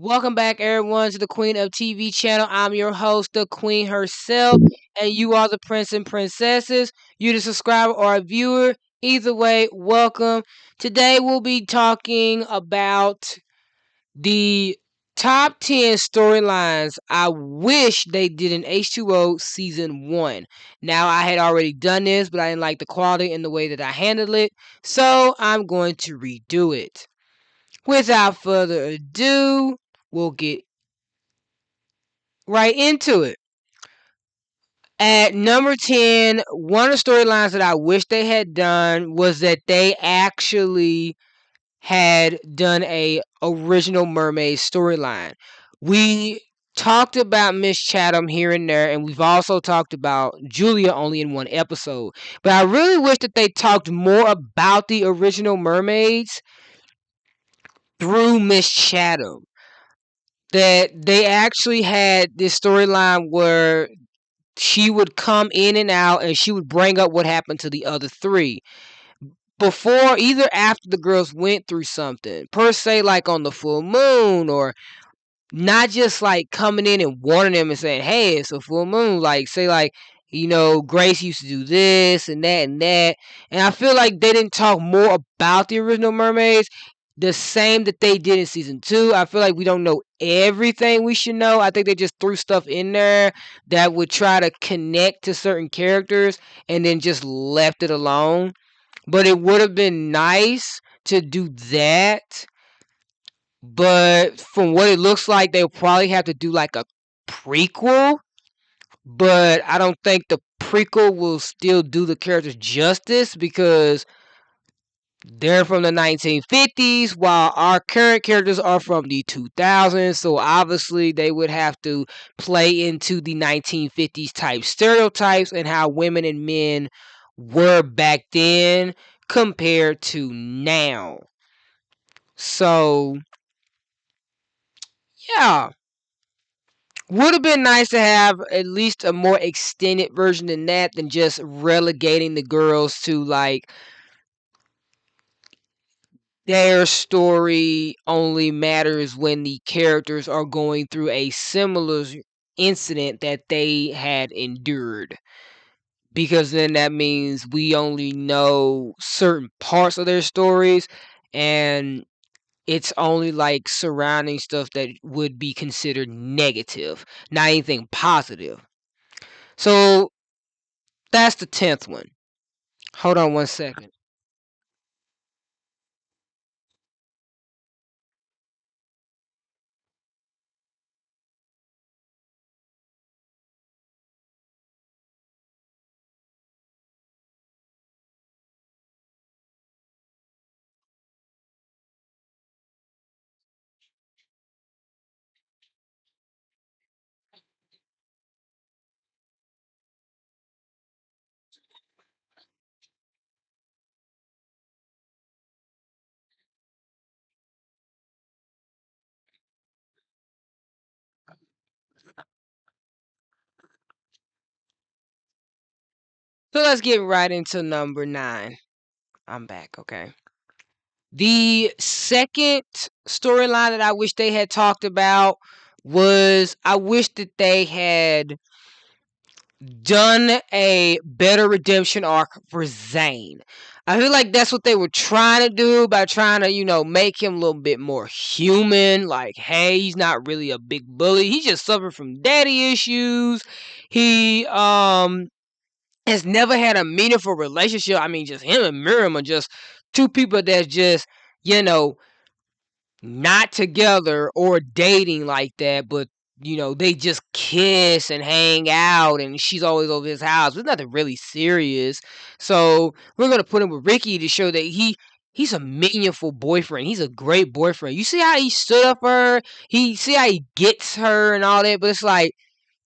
Welcome back, everyone, to the Queen of TV channel. I'm your host, the Queen herself, and you are the Prince and Princesses. You, the subscriber or a viewer. Either way, welcome. Today, we'll be talking about the top 10 storylines I wish they did in H2O season 1. Now, I had already done this, but I didn't like the quality and the way that I handled it, so I'm going to redo it. Without further ado, we'll get right into it. At number 10, one of the storylines that I wish they had done was that they actually had done a original mermaid storyline. We talked about Miss Chatham here and there, and we've also talked about Julia only in one episode. But I really wish that they talked more about the original mermaids through Miss Chatham. That they actually had this storyline where she would come in and out and she would bring up what happened to the other three before, either after the girls went through something per se, like on the full moon, or not just like coming in and warning them and saying, hey, it's a full moon. Like, say, like, Grace used to do this and that and that. And I feel like they didn't talk more about the original mermaids the same that they did in season 2. I feel like we don't know everything we should know. I think they just threw stuff in there that would try to connect to certain characters and then just left it alone. But it would have been nice to do that. But from what it looks like, they'll probably have to do like a prequel. But I don't think the prequel will still do the characters justice because they're from the 1950s, while our current characters are from the 2000s. So obviously, they would have to play into the 1950s type stereotypes and how women and men were back then compared to now. So, yeah. Would have been nice to have at least a more extended version than that, than just relegating the girls to like their story only matters when the characters are going through a similar incident that they had endured. Because then that means we only know certain parts of their stories, and it's only like surrounding stuff that would be considered negative, not anything positive. So that's the 10th one. Hold on one second. So let's get right into number 9. I'm back, okay. The second storyline that I wish they had talked about was, I wish that they had done a better redemption arc for Zane. I feel like that's what they were trying to do by trying to, make him a little bit more human. Like, hey, he's not really a big bully. He just suffered from daddy issues. He has never had a meaningful relationship. I mean, just him and Miriam are just two people that's just, you know, not together or dating like that, but they just kiss and hang out, and she's always over his house. It's nothing really serious. So we're gonna put him with Ricky to show that he's a meaningful boyfriend. He's a great boyfriend. You see how he stood up for her? He see how he gets her and all that, but it's like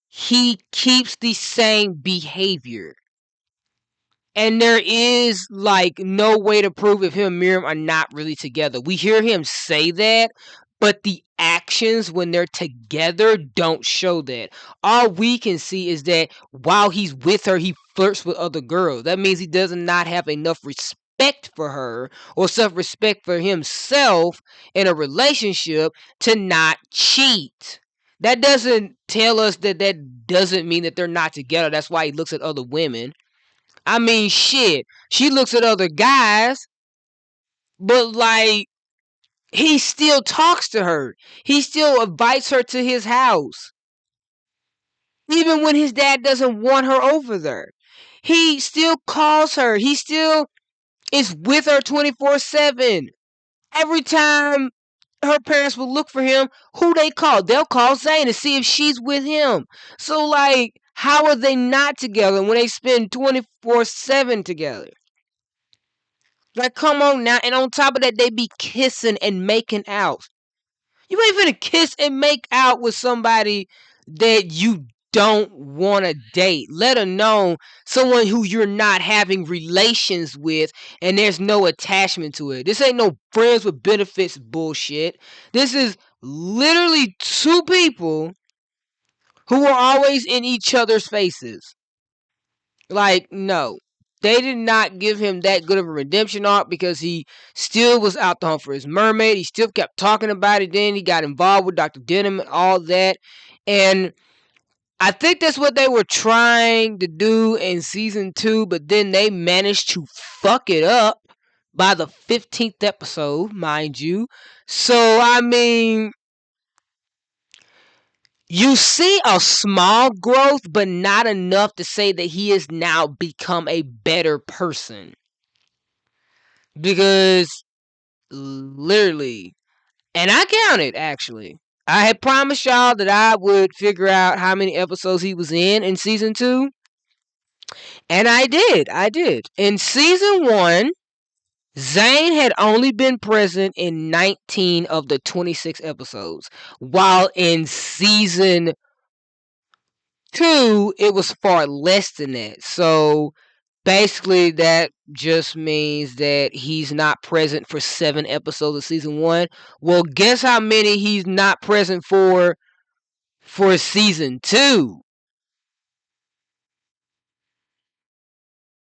he keeps the same behavior. And there is like no way to prove if him and Miriam are not really together. We hear him say that, but the actions when they're together don't show that. All we can see is that while he's with her, he flirts with other girls. That means he does not have enough respect self-respect for her or self-respect for himself in a relationship to not cheat. That doesn't tell us that doesn't mean that they're not together. That's why he looks at other women. I mean, shit. She looks at other guys, but like, he still talks to her. He still invites her to his house. Even when his dad doesn't want her over there. He still calls her. He still is with her 24/7. Every time her parents will look for him, who they call? They'll call Zane to see if she's with him. So, like, how are they not together when they spend 24/7 together? Like, come on now. And on top of that, they be kissing and making out. You ain't finna kiss and make out with somebody that you don't want to date, let alone someone who you're not having relations with and there's no attachment to it. This ain't no friends with benefits bullshit. This is literally two people who are always in each other's faces. Like, no. They did not give him that good of a redemption arc because he still was out to hunt for his mermaid. He still kept talking about it. Then he got involved with Dr. Denham and all that. And I think that's what they were trying to do in season 2, but then they managed to fuck it up by the 15th episode, mind you. So, I mean, you see a small growth, but not enough to say that he has now become a better person. Because literally, and I counted actually. I had promised y'all that I would figure out how many episodes he was in season 2. And I did. I did. In season 1, Zane had only been present in 19 of the 26 episodes. While in season 2, it was far less than that. So basically, that just means that he's not present for 7 episodes of season 1. Well, guess how many he's not present for season 2?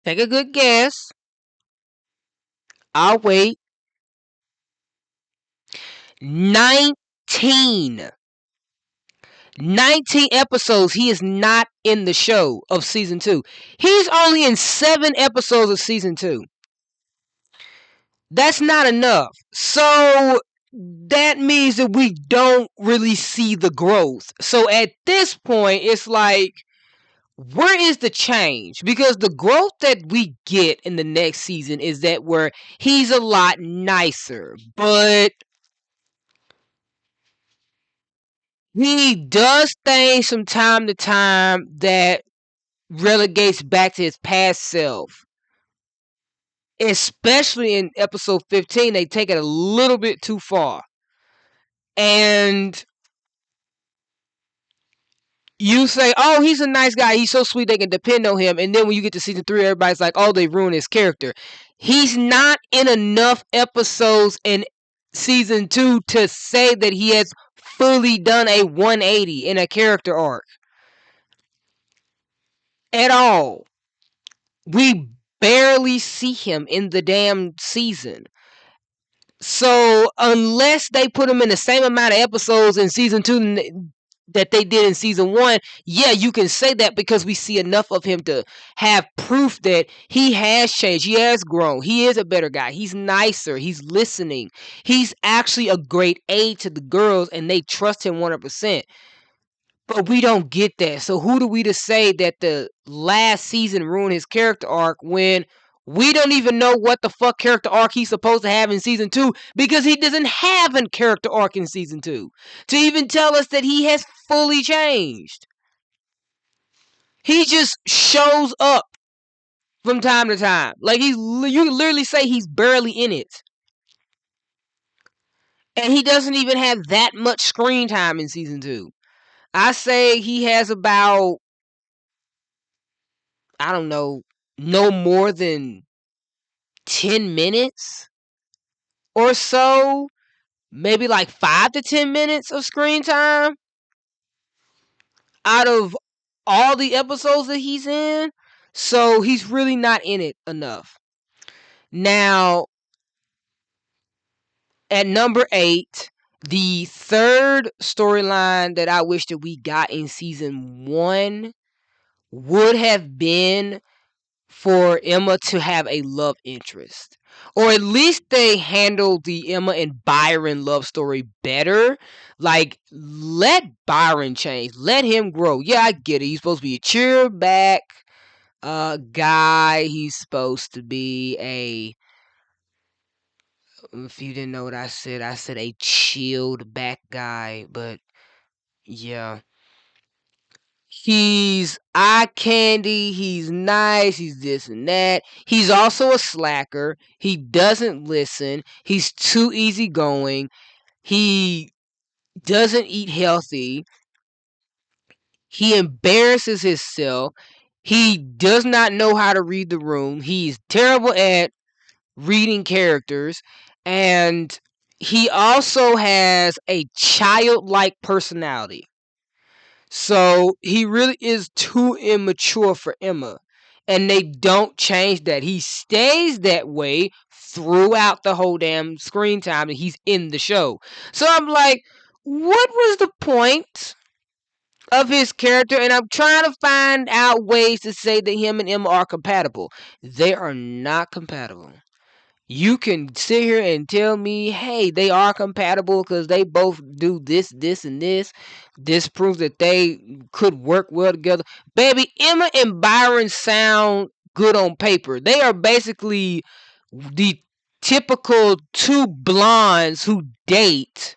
Take a good guess. I'll wait. 19. 19 episodes he is not in the show of season 2. He's only in 7 episodes of season 2. That's not enough. So that means that we don't really see the growth. So at this point, it's like, where is the change? Because the growth that we get in the next season is that where he's a lot nicer, but he does things from time to time that relegates back to his past self. Especially in episode 15, they take it a little bit too far. And you say, oh, he's a nice guy. He's so sweet they can depend on him. And then when you get to season 3, everybody's like, oh, they ruined his character. He's not in enough episodes in season 2 to say that he has fully done a 180 in a character arc. At all. We barely see him in the damn season. So unless they put him in the same amount of episodes in season 2 that they did in season 1, yeah, you can say that because we see enough of him to have proof that he has changed. He has grown. He is a better guy. He's nicer. He's listening. He's actually a great aid to the girls and they trust him 100%. But we don't get that. So who do we to say that the last season ruined his character arc when we don't even know what the fuck character arc he's supposed to have in season 2 because he doesn't have a character arc in season 2 to even tell us that he has fully changed. He just shows up from time to time. Like you can literally say he's barely in it. And he doesn't even have that much screen time in season 2. I say he has about, I don't know, no more than 10 minutes or so, maybe like 5 to 10 minutes of screen time out of all the episodes that he's in. So he's really not in it enough. Now, at number 8, the third storyline that I wish that we got in season 1 would have been for Emma to have a love interest. Or at least they handled the Emma and Byron love story better. Like, let Byron change. Let him grow. Yeah, I get it. He's supposed to be a cheer back guy. He's supposed to be a, if you didn't know what I said a chilled back guy. But yeah. He's eye candy, he's nice, he's this and that. He's also a slacker. He doesn't listen. He's too easygoing. He doesn't eat healthy. He embarrasses himself. He does not know how to read the room. He's terrible at reading characters. And he also has a childlike personality. So he really is too immature for Emma. And they don't change that. He stays that way throughout the whole damn screen time that he's in the show. So I'm like, what was the point of his character? And I'm trying to find out ways to say that him and Emma are compatible. They are not compatible. You can sit here and tell me, hey, they are compatible because they both do this, this, and this. This proves that they could work well together. Baby, Emma and Byron sound good on paper. They are basically the typical two blondes who date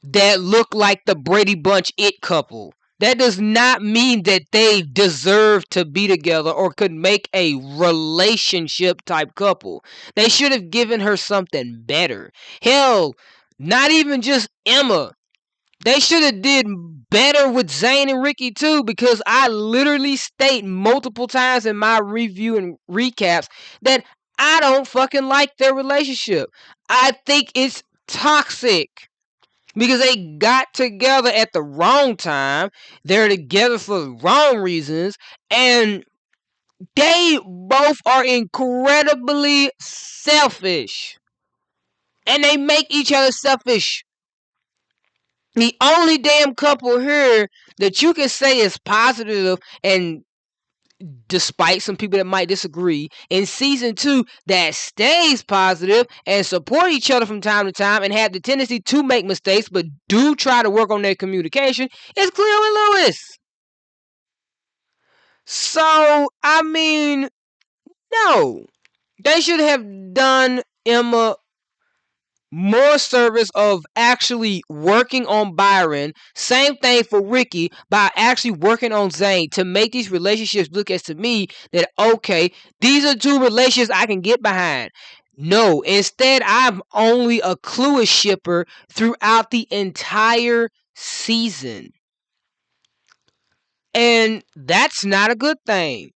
that look like the Brady Bunch it couple. That does not mean that they deserve to be together or could make a relationship type couple. They should have given her something better. Hell, not even just Emma. They should have did better with Zayn and Ricky too, because I literally state multiple times in my review and recaps that I don't fucking like their relationship. I think it's toxic because they got together at the wrong time. They're together for the wrong reasons, and they both are incredibly selfish, and they make each other selfish. The only damn couple here that you can say is positive, and despite some people that might disagree, in season 2 that stays positive and support each other from time to time and have the tendency to make mistakes but do try to work on their communication is Cleo and Lewis. So, I mean, no. They should have done Emma more service of actually working on Byron. Same thing for Ricky by actually working on Zayn to make these relationships look as to me that okay, these are two relationships I can get behind. No, instead I'm only a Clueless shipper throughout the entire season. And that's not a good thing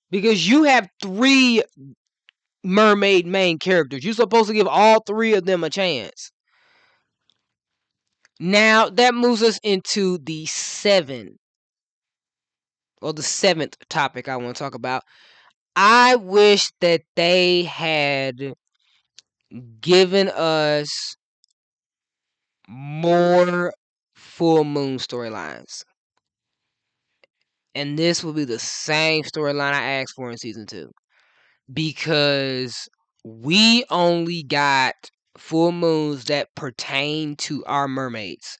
because you have 3 mermaid main characters. You're supposed to give all 3 of them a chance. Now that moves us into the seventh topic I want to talk about. I wish that they had given us more full moon storylines. And this will be the same storyline I asked for in season 2. Because we only got full moons that pertain to our mermaids.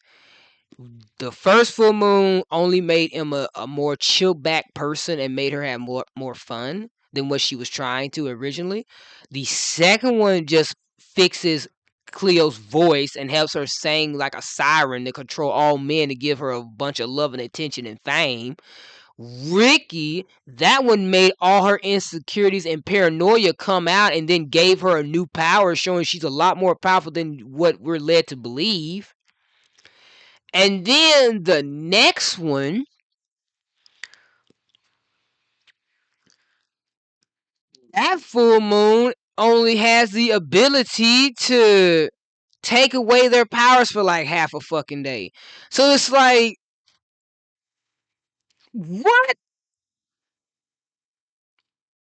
The first full moon only made Emma a more chill back person and made her have more fun than what she was trying to originally. The second one just fixes Cleo's voice and helps her sing like a siren to control all men to give her a bunch of love and attention and fame. Ricky, that one made all her insecurities and paranoia come out and then gave her a new power, showing she's a lot more powerful than what we're led to believe. And then the next one, that full moon only has the ability to take away their powers for like half a fucking day. So it's like, what?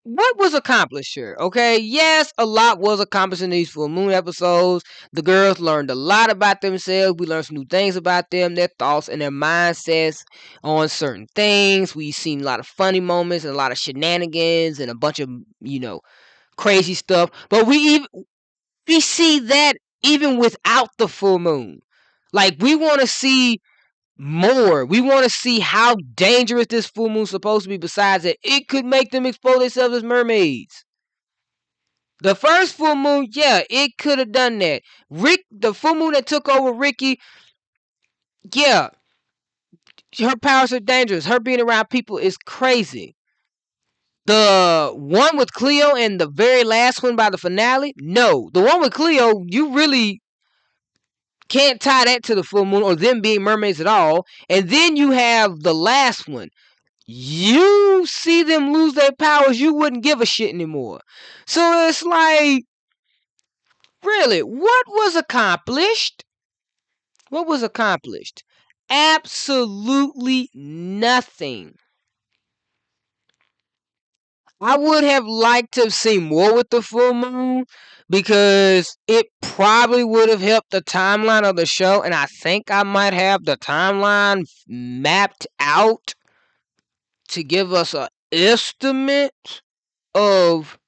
what was accomplished here? Okay, yes, a lot was accomplished in these full moon episodes. The girls learned a lot about themselves. We learned some new things about them, their thoughts and their mindsets on certain things. We've seen a lot of funny moments and a lot of shenanigans and a bunch of crazy stuff. But we see that even without the full moon. Like, we want to see more. We want to see how dangerous this full moon's supposed to be. Besides that, it could make them expose themselves as mermaids. The first full moon, yeah, it could have done that. The full moon that took over Ricky, yeah, her powers are dangerous. Her being around people is crazy. The one with Cleo and the very last one by the finale, no. The one with Cleo, you really can't tie that to the full moon or them being mermaids at all. And then you have the last one. You see them lose their powers, you wouldn't give a shit anymore. So it's like, really, what was accomplished? What was accomplished? Absolutely nothing. I would have liked to have seen more with the full moon because it probably would have helped the timeline of the show, and I think I might have the timeline mapped out to give us an estimate of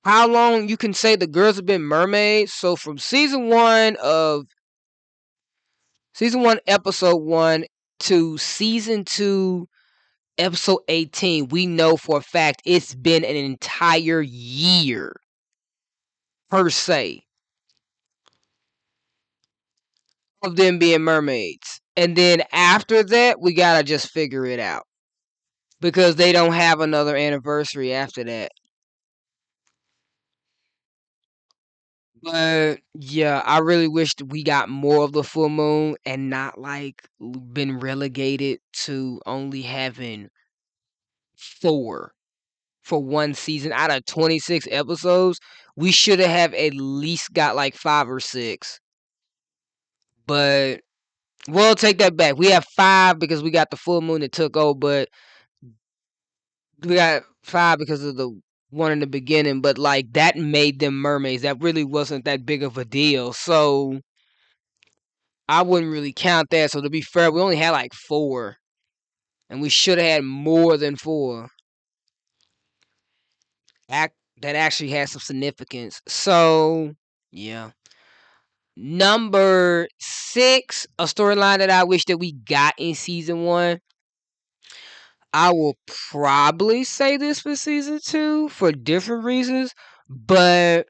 how long you can say the girls have been mermaids. So from season one, episode 1 to season 2, episode 18, we know for a fact it's been an entire year per se of them being mermaids. And then after that, we gotta just figure it out because they don't have another anniversary after that. But yeah, I really wished we got more of the full moon and not like been relegated to only having 4 for one season out of 26 episodes. We should have at least got like 5 or 6. But we'll take that back. We have 5 because we got the full moon that took over, but we got 5 because of the one in the beginning, but like that made them mermaids. That really wasn't that big of a deal. So I wouldn't really count that. So to be fair, we only had like 4, and we should have had more than 4. That actually has some significance. So yeah. Number 6, a storyline that I wish that we got in season 1. I will probably say this for season 2 for different reasons, but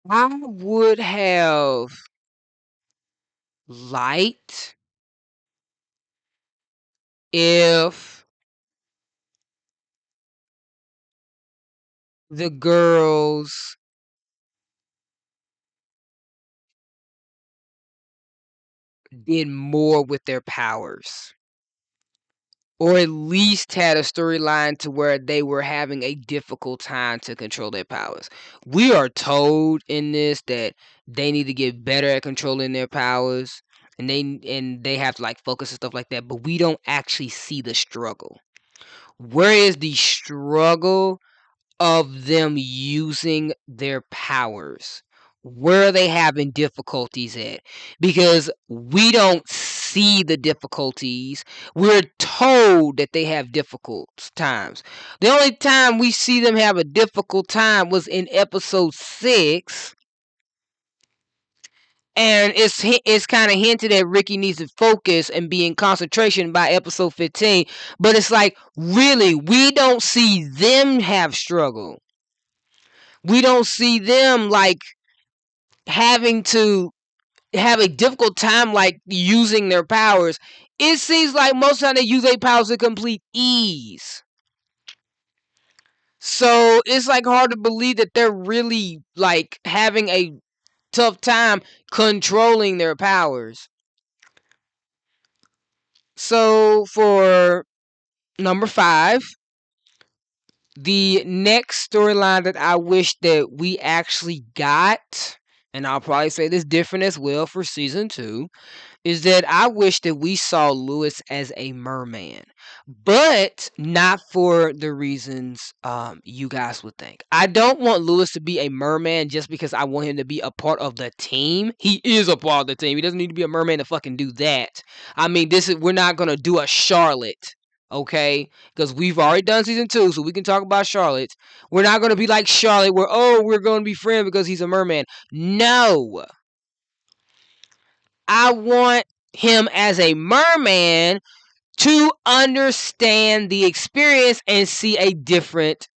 I would have liked if the girls did more with their powers. Or at least had a storyline to where they were having a difficult time to control their powers. We are told in this that they need to get better at controlling their powers, and they have to like focus and stuff like that, but we don't actually see the struggle. Where is the struggle of them using their powers? Where are they having difficulties at? Because we don't see the difficulties. We're told that they have difficult times. The only time we see them have a difficult time was in episode 6. And it's kind of hinted that Ricky needs to focus and be in concentration by episode 15. But it's like, really, we don't see them have struggle. We don't see them like having to have a difficult time like using their powers. It seems like most of the time they use their powers with complete ease. So it's like hard to believe that they're really like having a tough time controlling their powers. So for number 5, the next storyline that I wish that we actually got, and I'll probably say this different as well for season 2, is that I wish that we saw Lewis as a merman, but not for the reasons you guys would think. I don't want Lewis to be a merman just because I want him to be a part of the team. He is a part of the team. He doesn't need to be a merman to fucking do that. I mean, we're not gonna do a Charlotte. Okay, because we've already done season 2, so we can talk about Charlotte. We're not gonna be like Charlotte, where we're gonna be friends because he's a merman. No, I want him as a merman to understand the experience and see a different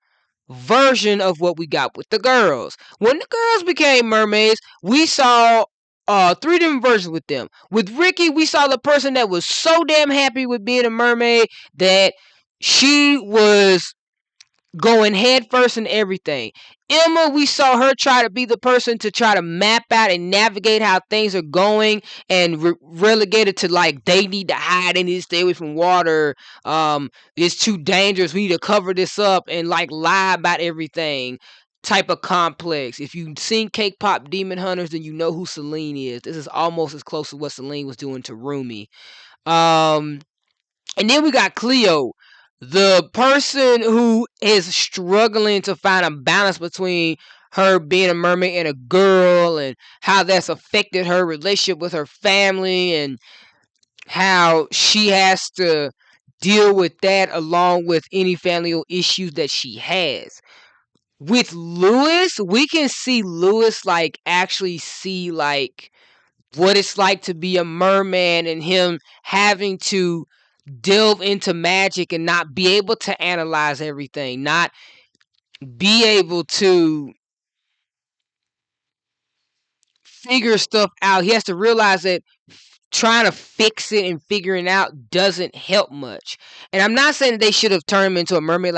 version of what we got with the girls. When the girls became mermaids, we saw 3 different versions with them. With Ricky, we saw the person that was so damn happy with being a mermaid that she was going head first in everything. Emma, we saw her try to be the person to try to map out and navigate how things are going, and relegated to like they need to hide, they need to stay away from water. It's too dangerous. We need to cover this up and like lie about everything. Type of complex. If you've seen Cake Pop Demon Hunters, then you know who Celine is. This is almost as close to what Celine was doing to Rumi. Um, and then we got Cleo, the person who is struggling to find a balance between her being a mermaid and a girl, and how that's affected her relationship with her family, and how she has to deal with that along with any family issues that she has. With Lewis, we can see Lewis like actually see like what it's like to be a merman, and him having to delve into magic and not be able to analyze everything, not be able to figure stuff out. He has to realize that trying to fix it and figuring out doesn't help much. And I'm not saying that they should have turned him into a mermaid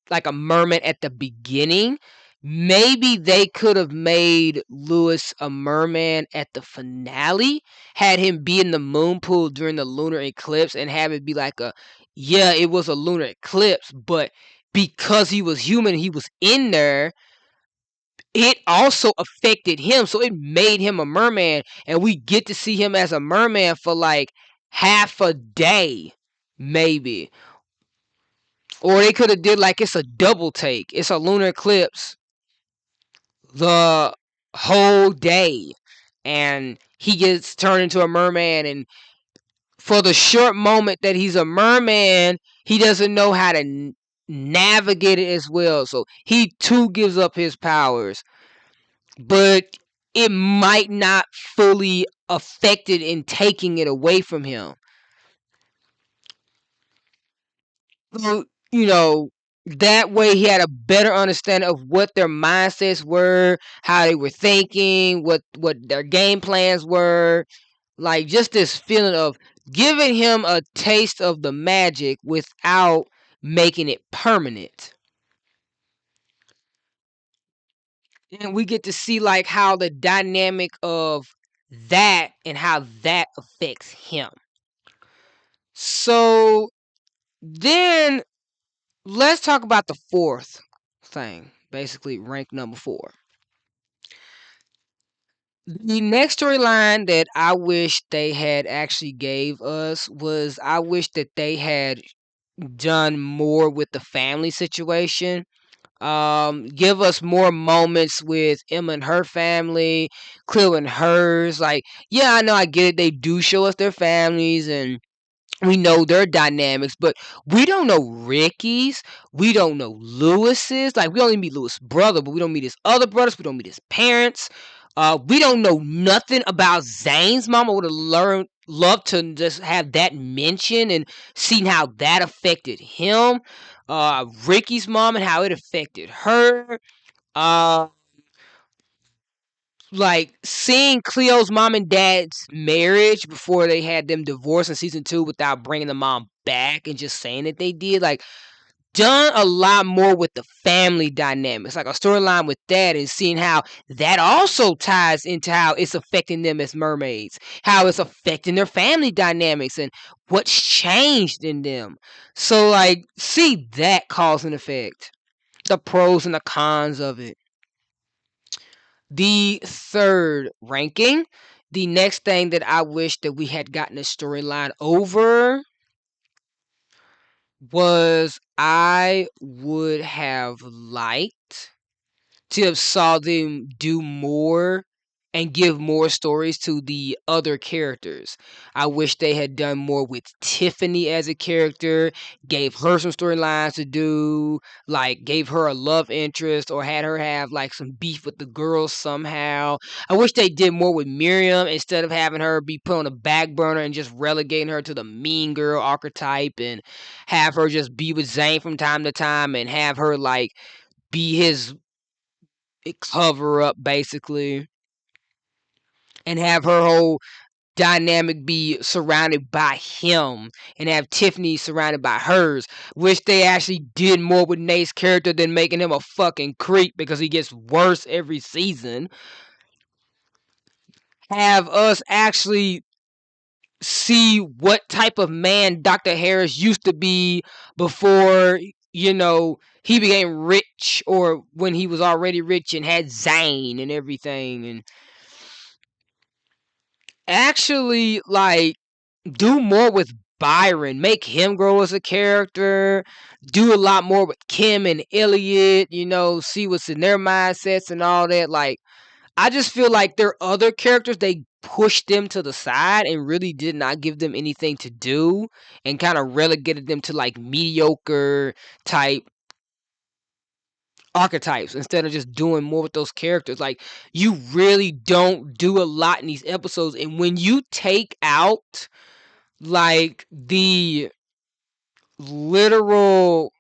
like a mermaid at the beginning. Maybe they could have made Lewis a merman at the finale, had him be in the moon pool during the lunar eclipse, and have it be like yeah, it was a lunar eclipse, but because he was human, he was in there, it also affected him, so it made him a merman, and we get to see him as a merman for like half a day, maybe. Or they could have did like it's a double take. It's a lunar eclipse the whole day, and he gets turned into a merman, and for the short moment that he's a merman, he doesn't know how to navigate it as well. So he too gives up his powers, but it might not fully affect it in taking it away from him. So, that way he had a better understanding of what their mindsets were, how they were thinking, what their game plans were. Like just this feeling of giving him a taste of the magic without making it permanent. And we get to see like how the dynamic of that and how that affects him. So then let's talk about the fourth thing, basically rank number 4. The next storyline that I wish they had actually gave us was, I wish that they had done more with the family situation. Give us more moments with Emma and her family, Cleo and hers. Like, yeah, I know, I get it. They do show us their families, and we know their dynamics, but we don't know Ricky's. We don't know Lewis's. Like, we only meet Lewis' brother, but we don't meet his other brothers. We don't meet his parents. We don't know nothing about Zane's mom. I would have loved to just have that mentioned and seen how that affected him. Ricky's mom and how it affected her. Uh, like seeing Cleo's mom and dad's marriage before they had them divorced in season 2 without bringing the mom back and just saying that they did, like, done a lot more with the family dynamics, like a storyline with that, and seeing how that also ties into how it's affecting them as mermaids, how it's affecting their family dynamics and what's changed in them. So like, see that cause and effect, the pros and the cons of it. The third ranking, the next thing that I wish that we had gotten a storyline over was I would have liked to have saw them do more and give more stories to the other characters. I wish they had done more with Tiffany as a character, gave her some storylines to do, like gave her a love interest or had her have like some beef with the girls somehow. I wish they did more with Miriam instead of having her be put on a back burner and just relegating her to the mean girl archetype and have her just be with Zane from time to time and have her like be his cover up basically and have her whole dynamic be surrounded by him and have Tiffany surrounded by hers. Wish they actually did more with Nate's character than making him a fucking creep because he gets worse every season. Have us actually see what type of man Dr. Harris used to be before, he became rich or when he was already rich and had Zane and everything, and actually like do more with Byron, make him grow as a character, do a lot more with Kim and Elliot, see what's in their mindsets and all that. Like, I just feel like their other characters, they pushed them to the side and really did not give them anything to do and kind of relegated them to like mediocre type archetypes instead of just doing more with those characters. Like, you really don't do a lot in these episodes. And when you take out like the literal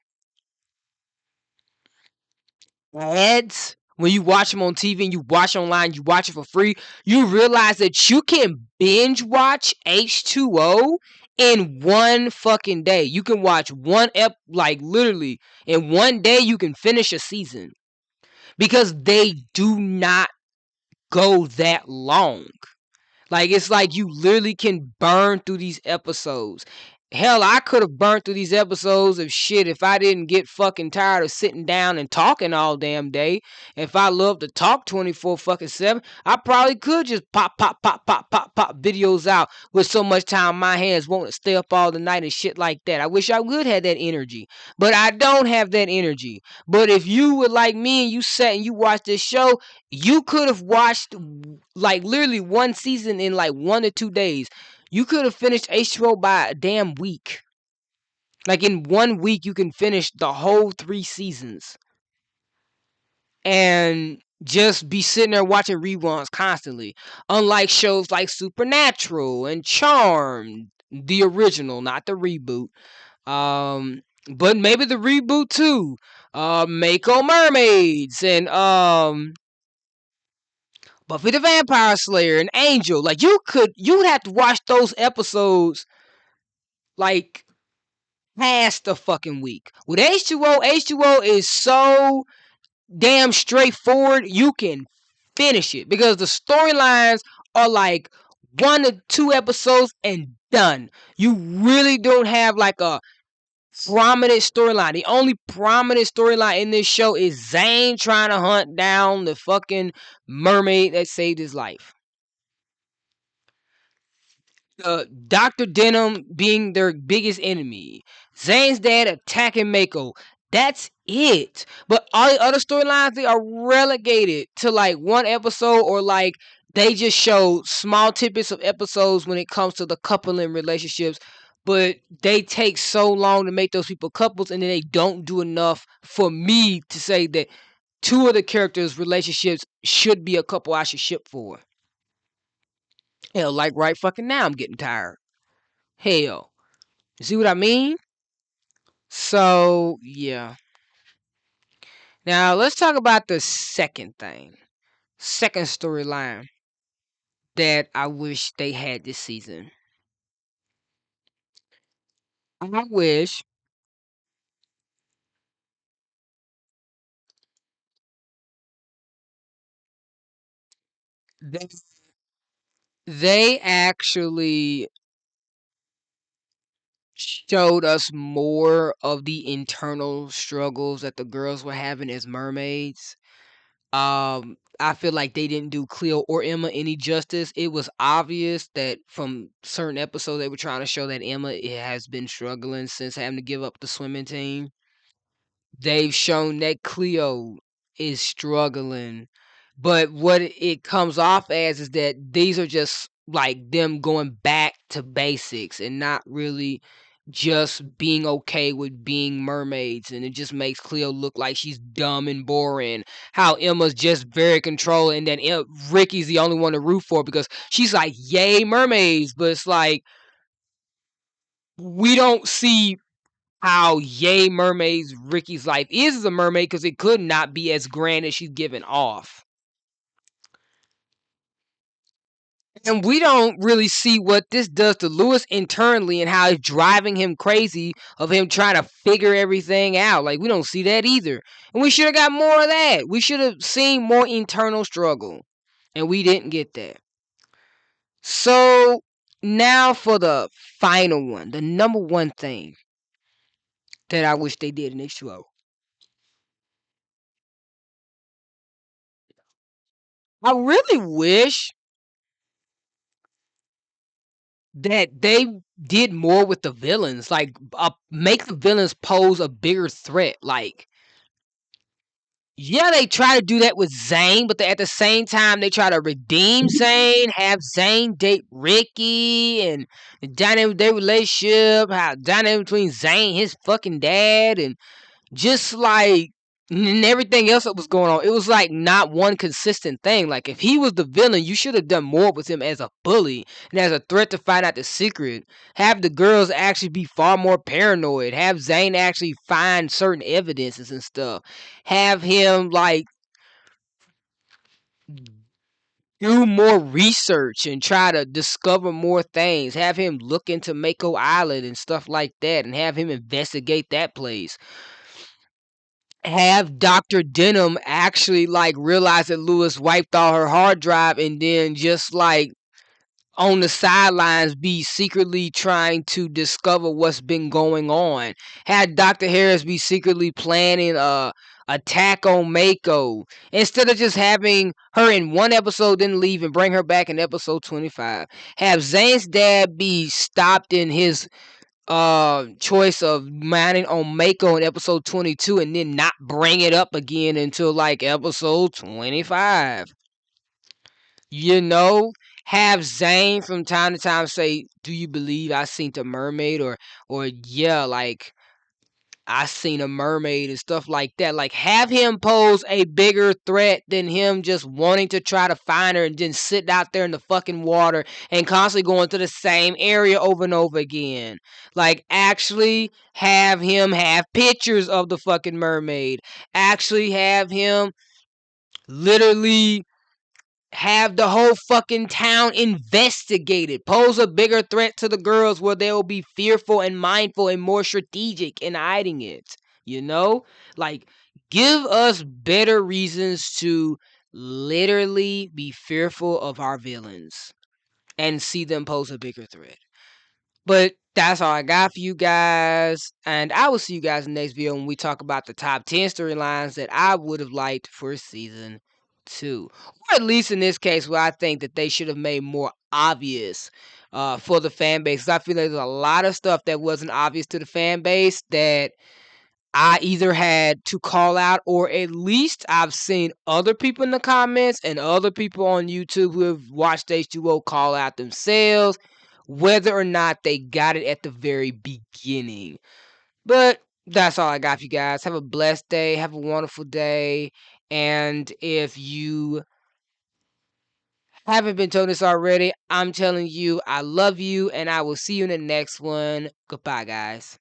ads, when you watch them on TV and you watch online, you watch it for free, you realize that you can binge watch H2O in one fucking day. You can watch like literally in one day you can finish a season because they do not go that long. Like, it's like you literally can burn through these episodes. Hell, I could have burned through these episodes of shit if I didn't get fucking tired of sitting down and talking all damn day. If I love to talk 24 fucking 7, I probably could just pop, pop, pop, pop, pop, pop videos out with so much time on my hands wanting to stay up all the night and shit like that. I wish I would have that energy. But I don't have that energy. But if you were like me and you sat and you watched this show, you could have watched like literally one season in like 1 to 2 days. You could have finished H2O by a damn week. Like in 1 week, you can finish the whole 3 seasons and just be sitting there watching reruns constantly. Unlike shows like Supernatural and Charmed, the original, not the reboot. But maybe the reboot too. Mako Mermaids and Buffy the Vampire Slayer and Angel. Like you'd have to watch those episodes like past the fucking week. With H2O is so damn straightforward. You can finish it because the storylines are like 1 to 2 episodes and done. You really don't have like a prominent storyline. The only prominent storyline in this show is Zane trying to hunt down the fucking mermaid that saved his life. Dr. Denham being their biggest enemy. Zane's dad attacking Mako. That's it. But all the other storylines, they are relegated to like one episode or like they just show small tidbits of episodes when it comes to the coupling relationships. But they take so long to make those people couples and then they don't do enough for me to say that two of the characters' relationships should be a couple I should ship for. Hell, like right fucking now, I'm getting tired. Hell, you see what I mean? So, yeah. Now, let's talk about the second thing. Second storyline that I wish they had this season. I wish that they actually showed us more of the internal struggles that the girls were having as mermaids. I feel like they didn't do Cleo or Emma any justice. It was obvious that from certain episodes they were trying to show that Emma has been struggling since having to give up the swimming team. They've shown that Cleo is struggling. But what it comes off as is that these are just like them going back to basics and not really just being okay with being mermaids. And it just makes Cleo look like she's dumb and boring. How Emma's just very controlling, and then Ricky's the only one to root for because she's like, yay, mermaids. But it's like, we don't see how yay mermaids Ricky's life is as a mermaid because it could not be as grand as she's giving off. And we don't really see what this does to Lewis internally and how it's driving him crazy of him trying to figure everything out. Like, we don't see that either. And we should have got more of that. We should have seen more internal struggle. And we didn't get that. So now for the final one, the number one thing that I wish they did in H2O. I really wish that they did more with the villains, like make the villains pose a bigger threat. Like, yeah, they try to do that with Zane, but at the same time, they try to redeem Zane, have Zane date Ricky, and the dynamic with their relationship, how dynamic between Zane, his fucking dad, and just like and everything else that was going on. It was like not one consistent thing. Like, if he was the villain, you should have done more with him as a bully and as a threat to find out the secret. Have the girls actually be far more paranoid. Have Zane actually find certain evidences and stuff. Have him like do more research and try to discover more things. Have him look into Mako Island and stuff like that, and have him investigate that place. Have Dr. Denham actually like realize that Lewis wiped all her hard drive, and then just like on the sidelines be secretly trying to discover what's been going on. Had Dr. Harris be secretly planning a attack on Mako instead of just having her in one episode then leave and bring her back in episode 25. Have Zane's dad be stopped in his choice of mining on Mako in episode 22 and then not bring it up again until like episode 25. You know, have Zane from time to time say, "Do you believe I seen a mermaid?" or yeah, like I seen a mermaid and stuff like that. Like, have him pose a bigger threat than him just wanting to try to find her and then sitting out there in the fucking water and constantly going to the same area over and over again. Like, actually have him have pictures of the fucking mermaid. Actually have him literally have the whole fucking town investigated. Pose a bigger threat to the girls where they'll be fearful and mindful and more strategic in hiding it. You know? Like, give us better reasons to literally be fearful of our villains and see them pose a bigger threat. But that's all I got for you guys. And I will see you guys in the next video when we talk about the top 10 storylines that I would have liked for season 2. Or at least in this case, where I think that they should have made more obvious for the fan base. 'Cause I feel like there's a lot of stuff that wasn't obvious to the fan base that I either had to call out, or at least I've seen other people in the comments and other people on YouTube who have watched H2O call out themselves, whether or not they got it at the very beginning. But that's all I got for you guys. Have a blessed day. Have a wonderful day. And if you haven't been told this already, I'm telling you, I love you, and I will see you in the next one. Goodbye, guys.